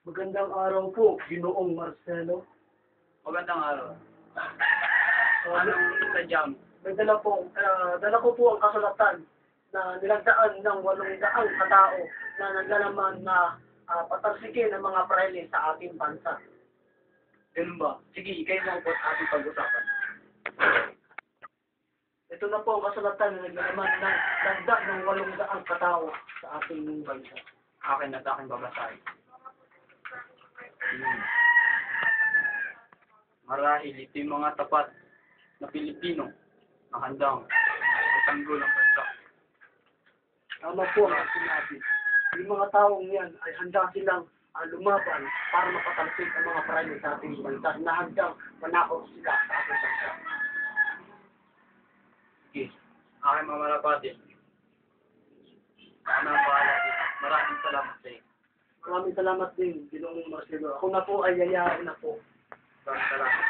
Magandang araw po, Ginoong Marcelo. Magandang araw. Anong sadyang? May dala ko po ang kasulatan na nilagdaan ng 800 katao na naglalaman na patalsikin ng mga praile sa ating bansa. Ganun ba? Sige, ikay mo po at ating pag-usapan. Ito na po ang kasulatan na naglalaman ng dagdag ng 800 katao sa ating bansa. Akin at aking babasahin. Marahil ito yung mga tapat na Pilipino na handang itanggol ang bansa. Tama po ang sinabi. Yung mga taong yan ay handa silang lumaban para mapatalsik ang mga praile sa ating bansa na handang manakaw sila sa ating bansa. Sige, aking mamarapatin. Maraming salamat sa iyo. Maraming salamat din, Ginoong Marcelo. Ako na po ay yayain na po. Maraming salamat.